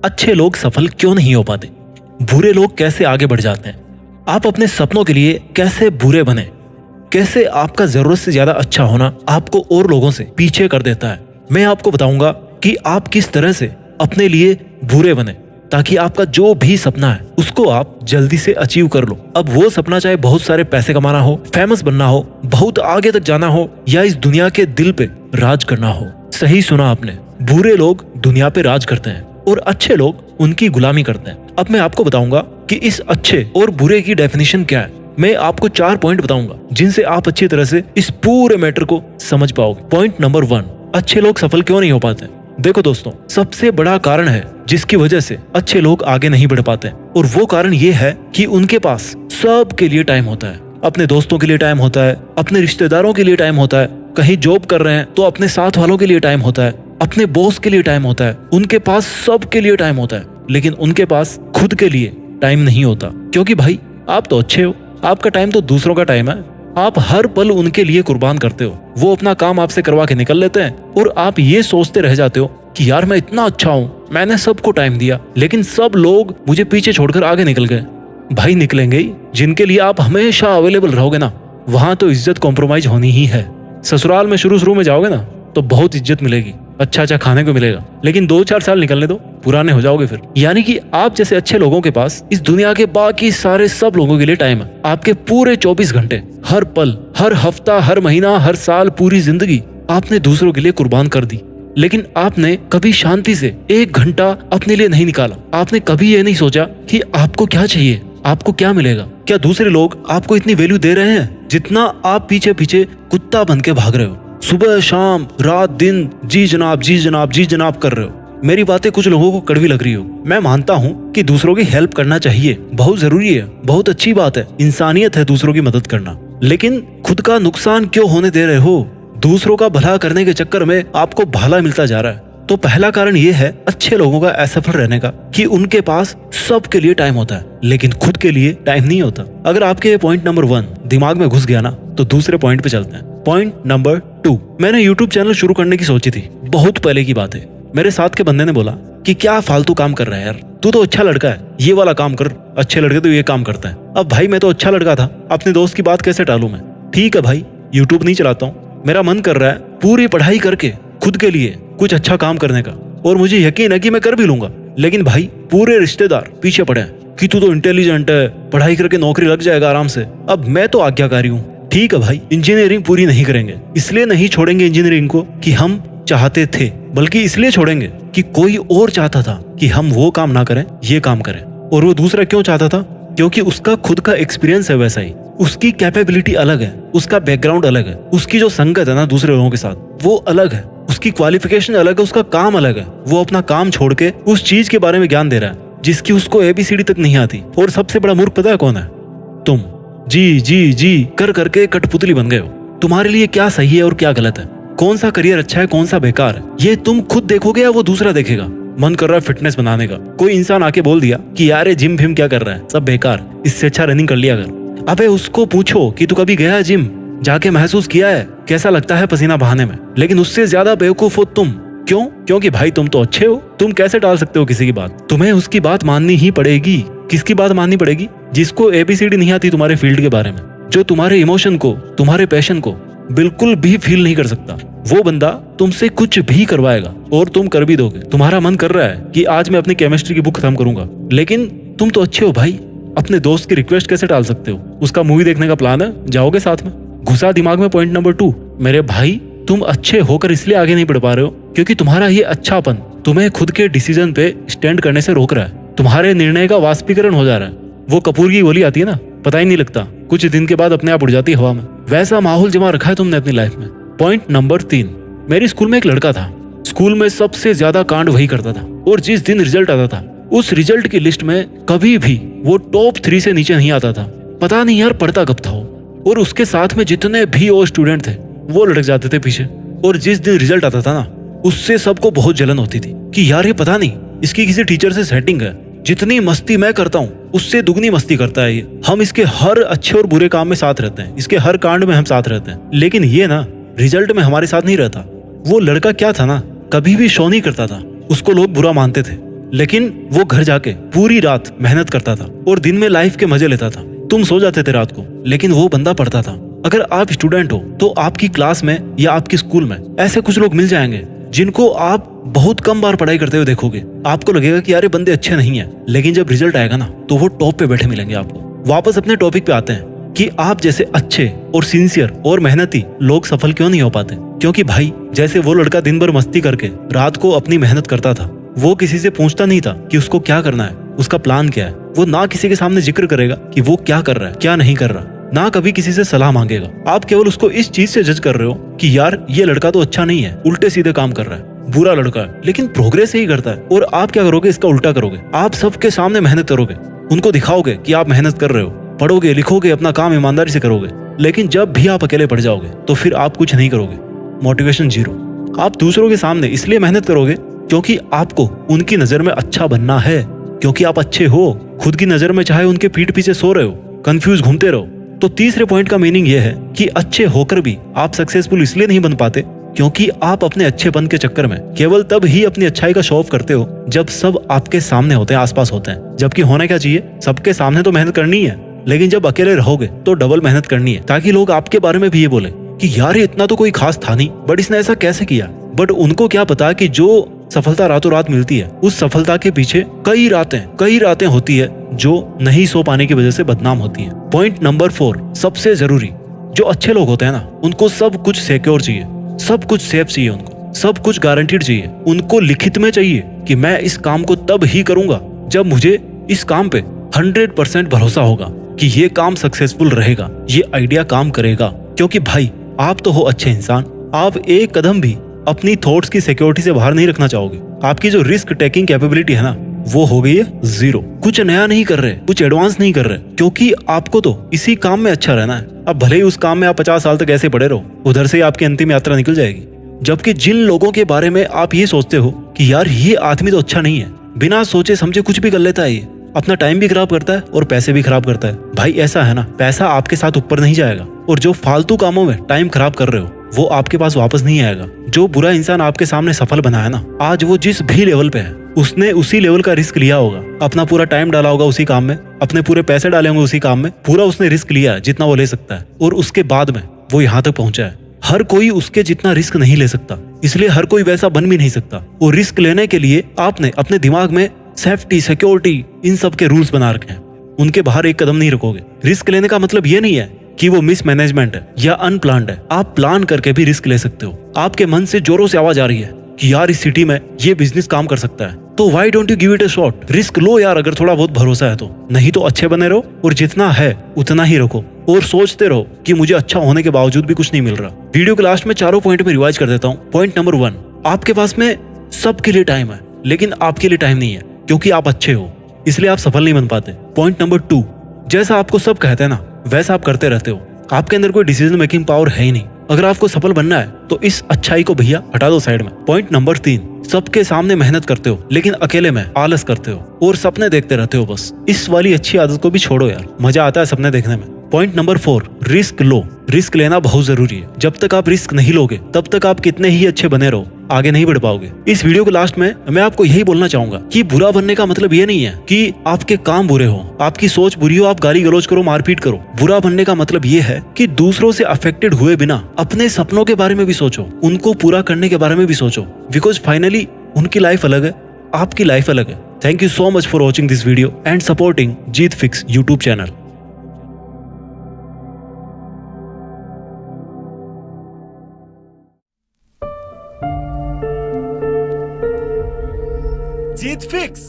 अच्छे लोग सफल क्यों नहीं हो पाते? बुरे लोग कैसे आगे बढ़ जाते हैं? आप अपने सपनों के लिए कैसे बुरे बने? कैसे आपका जरूरत से ज्यादा अच्छा होना आपको और लोगों से पीछे कर देता है? मैं आपको बताऊंगा कि आप किस तरह से अपने लिए बुरे बने ताकि आपका जो भी सपना है उसको आप जल्दी से अचीव कर लो। अब वो सपना चाहे बहुत सारे पैसे कमाना हो, फेमस बनना हो, बहुत आगे तक जाना हो या इस दुनिया के दिल पे राज करना हो। सही सुना आपने, बुरे लोग दुनिया पे राज करते हैं और अच्छे लोग उनकी गुलामी करते हैं। अब मैं आपको बताऊंगा कि इस अच्छे और बुरे की डेफिनेशन क्या है। मैं आपको 4 पॉइंट बताऊंगा जिनसे आप अच्छी तरह से इस पूरे मैटर को समझ पाओगे। पॉइंट नंबर 1, अच्छे लोग सफल क्यों नहीं हो पाते? देखो दोस्तों, सबसे बड़ा कारण है जिसकी वजह से अच्छे लोग आगे नहीं बढ़ पाते और वो कारण ये है कि उनके पास सबके लिए टाइम होता है। अपने दोस्तों के लिए टाइम होता है, अपने रिश्तेदारों के लिए टाइम होता है, कहीं जॉब कर रहे हैं तो अपने साथ वालों के लिए टाइम होता है, अपने बॉस के लिए टाइम होता है। उनके पास सबके लिए टाइम होता है, लेकिन उनके पास खुद के लिए टाइम नहीं होता। क्योंकि भाई आप तो अच्छे हो, आपका टाइम तो दूसरों का टाइम है। आप हर पल उनके लिए कुर्बान करते हो। वो अपना काम आपसे करवा के निकल लेते हैं और आप ये सोचते रह जाते हो कि यार मैं इतना अच्छा हूँ, मैंने सबको टाइम दिया, लेकिन सब लोग मुझे पीछे छोड़कर आगे निकल गए। भाई निकलेंगे ही, जिनके लिए आप हमेशा अवेलेबल रहोगे ना, वहां तो इज्जत कॉम्प्रोमाइज होनी ही है। ससुराल में शुरू में जाओगे ना तो बहुत इज्जत मिलेगी, अच्छा खाने को मिलेगा, लेकिन 2-4 साल निकलने दो, पुराने हो जाओगे फिर। यानी कि आप जैसे अच्छे लोगों के पास इस दुनिया के बाकी सारे सब लोगों के लिए टाइम है। आपके पूरे 24 घंटे, हर पल, हर हफ्ता, हर महीना, हर साल, पूरी जिंदगी आपने दूसरों के लिए कुर्बान कर दी। लेकिन आपने कभी शांति से 1 घंटा अपने लिए नहीं निकाला। आपने कभी ये नहीं सोचा कि आपको क्या चाहिए, आपको क्या मिलेगा। क्या दूसरे लोग आपको इतनी वैल्यू दे रहे हैं जितना आप पीछे पीछे कुत्ता बन के भाग रहे हो? सुबह शाम रात दिन जी जनाब जी जनाब जी जनाब कर रहे हो। मेरी बातें कुछ लोगों को कड़वी लग रही हो, मैं मानता हूँ कि दूसरों की हेल्प करना चाहिए, बहुत जरूरी है, बहुत अच्छी बात है, इंसानियत है दूसरों की मदद करना। लेकिन खुद का नुकसान क्यों होने दे रहे हो? दूसरों का भला करने के चक्कर में आपको भला मिलता जा रहा है। तो पहला कारण ये है अच्छे लोगों का असफल रहने का कि उनके पास सबके लिए टाइम होता है, लेकिन खुद के लिए टाइम नहीं होता। अगर आपके ये पॉइंट नंबर 1 दिमाग में घुस गया ना, तो दूसरे पॉइंट पे चलते हैं। पॉइंट नंबर 2, मैंने YouTube चैनल शुरू करने की सोची थी, बहुत पहले की बात है। मेरे साथ के बंदे ने बोला कि क्या फालतू काम कर रहा है यार, तू तो अच्छा लड़का है, ये वाला काम कर, अच्छे लड़के तो ये काम करता है। अब भाई मैं तो अच्छा लड़का था, अपने दोस्त की बात कैसे टालूं मैं? ठीक है भाई, YouTube नहीं चलाता हूँ, मेरा मन कर रहा है पूरी पढ़ाई करके खुद के लिए कुछ अच्छा काम करने का, और मुझे यकीन है कि मैं कर भी लूंगा। लेकिन भाई पूरे रिश्तेदार पीछे पड़े हैं कि तू तो इंटेलिजेंट है, पढ़ाई करके नौकरी लग जाएगा आराम से। अब मैं तो आज्ञाकारी हूँ, ठीक है भाई, इंजीनियरिंग पूरी नहीं करेंगे, इसलिए नहीं छोड़ेंगे इंजीनियरिंग को कि हम चाहते थे, बल्कि इसलिए छोड़ेंगे कि कोई और चाहता था कि हम वो काम ना करें, ये काम करें। और वो दूसरा क्यों चाहता था? क्योंकि उसका खुद का एक्सपीरियंस है वैसा ही, उसकी कैपेबिलिटी अलग है, उसका बैकग्राउंड अलग है, उसकी जो संगत है ना दूसरे लोगों के साथ वो अलग है, उसकी क्वालिफिकेशन अलग है, उसका काम अलग है। वो अपना काम छोड़ के उस चीज के बारे में ज्ञान दे रहा है जिसकी उसको ABCD तक नहीं आती। और सबसे बड़ा मूर्ख पता है कौन है? तुम। जी जी जी कर करके कठपुतली बन गए हो। तुम्हारे लिए क्या सही है और क्या गलत है, कौन सा करियर अच्छा है, कौन सा बेकार है, ये तुम खुद देखोगे या वो दूसरा देखेगा? मन कर रहा है फिटनेस बनाने का, कोई इंसान आके बोल दिया कि यार ये जिम फिम क्या कर रहा है, सब बेकार, इससे अच्छा रनिंग कर लिया कर। अबे उसको पूछो कि तू कभी गया है जिम, जाके महसूस किया है कैसा लगता है पसीना बहाने में? लेकिन उससे ज्यादा बेवकूफ हो तुम। क्यों? क्योंकि भाई तुम तो अच्छे हो, तुम कैसे टाल सकते हो किसी की बात? तुम्हें उसकी बात माननी ही पड़ेगी। किसकी बात माननी पड़ेगी? जिसको ABCD नहीं आती तुम्हारे फील्ड के बारे में, जो तुम्हारे इमोशन को, तुम्हारे पैशन को बिल्कुल भी फील नहीं कर सकता। वो बंदा तुमसे कुछ भी करवाएगा और तुम कर भी दोगे। तुम्हारा मन कर रहा है कि आज मैं अपनी केमिस्ट्री की बुक खत्म करूंगा, लेकिन तुम तो अच्छे हो भाई, अपने दोस्त की रिक्वेस्ट कैसे टाल सकते हो? उसका मूवी देखने का प्लान है, जाओगे साथ में। घुसा दिमाग में पॉइंट नंबर 2। मेरे भाई तुम अच्छे होकर इसलिए आगे नहीं बढ़ पा रहे हो क्योंकि तुम्हारा ये अच्छापन तुम्हें खुद के डिसीजन पे स्टैंड करने से रोक रहा है, तुम्हारे निर्णय का वाष्पीकरण हो जा रहा है। वो कपूर की गोली आती है ना, पता ही नहीं लगता, कुछ दिन के बाद अपने आप उड़ जाती है हवा में। वैसा माहौल जमा रखा है तुमने अपनी लाइफ में। पॉइंट नंबर 3, मेरी स्कूल में एक लड़का था, स्कूल में सबसे ज्यादा कांड वही करता था, और जिस दिन रिजल्ट आता था उस रिजल्ट की लिस्ट में कभी भी वो टॉप 3 से नीचे नहीं आता था। पता नहीं यार पढ़ता कब था वो। और उसके साथ में जितने भी और स्टूडेंट थे वो लटक जाते थे पीछे। और जिस दिन रिजल्ट आता था ना, उससे सबको बहुत जलन होती थी कि यार ये पता नहीं इसकी किसी टीचर से सेटिंग है, जितनी मस्ती मैं करता हूँ उससे दुगनी मस्ती करता है ये। हम इसके हर अच्छे और बुरे काम में साथ रहते हैं, इसके हर कांड में हम साथ रहते हैं, लेकिन ये ना रिजल्ट में हमारे साथ नहीं रहता। वो लड़का क्या था ना, कभी भी शो नहीं करता था, उसको लोग बुरा मानते थे। लेकिन वो घर जाके पूरी रात मेहनत करता था और दिन में लाइफ के मजे लेता था। तुम सो जाते थे रात को, लेकिन वो बंदा पढ़ता था। अगर आप स्टूडेंट हो तो आपकी क्लास में या आपकी स्कूल में ऐसे कुछ लोग मिल जाएंगे जिनको आप बहुत कम बार पढ़ाई करते हुए देखोगे। आपको लगेगा कि यार ये बंदे अच्छे नहीं है, लेकिन जब रिजल्ट आएगा ना तो वो टॉप पे बैठे मिलेंगे आपको। वापस अपने टॉपिक पे आते हैं कि आप जैसे अच्छे और सिंसियर और मेहनती लोग सफल क्यों नहीं हो पाते। क्योंकि भाई, जैसे वो लड़का दिन भर मस्ती करके रात को अपनी मेहनत करता था, वो किसी से पूछता नहीं था कि उसको क्या करना है, उसका प्लान क्या है। वो ना किसी के सामने जिक्र करेगा कि वो क्या कर रहा है, क्या नहीं कर रहा, ना कभी किसी से सलाह मांगेगा। आप केवल उसको इस चीज से जज कर रहे हो कि यार ये लड़का तो अच्छा नहीं है, उल्टे सीधे काम कर रहा है, बुरा लड़का है, लेकिन प्रोग्रेस ही करता है। और आप क्या करोगे, इसका उल्टा करोगे। आप सबके सामने मेहनत करोगे, उनको दिखाओगे कि आप मेहनत कर रहे हो, पढ़ोगे, लिखोगे, अपना काम ईमानदारी से करोगे। लेकिन जब भी आप अकेले पड़ जाओगे तो फिर आप कुछ नहीं करोगे, मोटिवेशन जीरो। आप दूसरों के सामने इसलिए मेहनत करोगे क्योंकि आपको उनकी नजर में अच्छा बनना है, क्योंकि आप अच्छे हो। खुद की नजर में चाहे उनके पीठ पीछे सो रहे हो, कंफ्यूज घूमते रहो। तो तीसरे पॉइंट का मीनिंग यह है कि अच्छे होकर भी आप सक्सेसफुल इसलिए नहीं बन पाते क्योंकि आप अपने अच्छेपन के चक्कर में केवल तब ही अपनी अच्छाई का शो ऑफ करते हो जब सब आपके सामने होते हैं, आसपास होते हैं। जबकि होना क्या चाहिए, सबके सामने तो मेहनत करनी है, लेकिन जब अकेले रहोगे तो डबल मेहनत करनी है, ताकि लोग आपके बारे में भी ये बोले कि यार ये इतना तो कोई खास था नहीं, बट इसने ऐसा कैसे किया। बट उनको क्या पता कि जो सफलता रातों रात मिलती है, उस सफलता के पीछे कई रातें होती है जो नहीं सो पाने की वजह से बदनाम होती है। पॉइंट नंबर 4 सबसे जरूरी, जो अच्छे लोग होते हैं ना, उनको सब कुछ सिक्योर चाहिए, सब कुछ सेफ चाहिए, उनको सब कुछ गारंटीड चाहिए। उनको लिखित में चाहिए कि मैं इस काम को तब ही करूंगा जब मुझे इस काम पे 100% भरोसा होगा कि ये काम सक्सेसफुल रहेगा, ये आइडिया काम करेगा। क्योंकि भाई, आप तो हो अच्छे इंसान, आप एक कदम भी अपनी थॉट्स की सिक्योरिटी से बाहर नहीं रखना चाहोगे। आपकी जो रिस्क टेकिंग कैपेबिलिटी है ना, वो हो गई है जीरो। कुछ नया नहीं कर रहे, कुछ एडवांस नहीं कर रहे, क्योंकि आपको तो इसी काम में अच्छा रहना है। अब भले ही उस काम में आप 50 साल तक ऐसे पड़े रहो, उधर से आपकी अंतिम यात्रा निकल जाएगी। जबकि जिन लोगों के बारे में आप ये सोचते हो कि यार ये आदमी तो अच्छा नहीं है, बिना सोचे समझे कुछ भी कर लेता है, ये अपना टाइम भी खराब करता है और पैसे भी खराब करता है। भाई ऐसा है ना, पैसा आपके साथ ऊपर नहीं जाएगा, और जो फालतू कामों में टाइम खराब कर रहे हो वो आपके पास वापस नहीं आएगा। जो बुरा इंसान आपके सामने सफल बना है ना, आज वो जिस भी लेवल पे है, उसने उसी लेवल का रिस्क लिया होगा, अपना पूरा टाइम डाला होगा उसी काम में, अपने पूरे पैसे डाले होंगे उसी काम में, पूरा उसने रिस्क लिया है जितना वो ले सकता है, और उसके बाद में वो यहाँ तक पहुंचा है। हर कोई उसके जितना रिस्क नहीं ले सकता, इसलिए हर कोई वैसा बन भी नहीं सकता। और रिस्क लेने के लिए आपने अपने दिमाग में सेफ्टी, सिक्योरिटी, इन सब के रूल्स बना रखे हैं, उनके बाहर एक कदम नहीं रखोगे। रिस्क लेने का मतलब ये नहीं है कि वो मिसमैनेजमेंट है या अनप्लान्ड है। आप प्लान करके भी रिस्क ले सकते हो। आपके मन से जोरों से आवाज आ रही है कि यार इस सिटी में ये बिजनेस काम कर सकता है, तो why don't you give it a shot. Risk लो यार, अगर थोड़ा बहुत भरोसा है तो। नहीं तो अच्छे बने रहो और जितना है उतना ही रखो, और सोचते रहो कि मुझे अच्छा होने के बावजूद भी कुछ नहीं मिल रहा। वीडियो के लास्ट में चारों पॉइंट में रिवाइज कर देता हूँ। पॉइंट नंबर 1, आपके पास में सबके लिए टाइम है, लेकिन आपके लिए टाइम नहीं है क्योंकि आप अच्छे हो, इसलिए आप सफल नहीं बन पाते। पॉइंट नंबर 2, जैसा आपको सब कहते हैं ना, वैसा आप करते रहते हो। आपके अंदर कोई डिसीजन मेकिंग पावर है ही नहीं। अगर आपको सफल बनना है तो इस अच्छाई को भैया हटा दो साइड में। पॉइंट नंबर 3, सबके सामने मेहनत करते हो लेकिन अकेले में आलस करते हो और सपने देखते रहते हो बस। इस वाली अच्छी आदत को भी छोड़ो यार, मजा आता है सपने देखने में। पॉइंट नंबर 4, रिस्क लो। रिस्क लेना बहुत जरूरी है। जब तक आप रिस्क नहीं लोगे तब तक आप कितने ही अच्छे बने रहो, आगे नहीं बढ़ पाओगे। इस वीडियो के लास्ट में मैं आपको यही बोलना चाहूंगा कि बुरा बनने का मतलब ये नहीं है कि आपके काम बुरे हो, आपकी सोच बुरी हो, आप गाली गलौज करो, मारपीट करो। बुरा बनने का मतलब ये है कि दूसरों से अफेक्टेड हुए बिना अपने सपनों के बारे में भी सोचो, उनको पूरा करने के बारे में भी सोचो, बिकॉज फाइनली उनकी लाइफ अलग है, आपकी लाइफ अलग है। Thank you so much for watching this video and supporting Jeet fix YouTube channel. Jeet fix.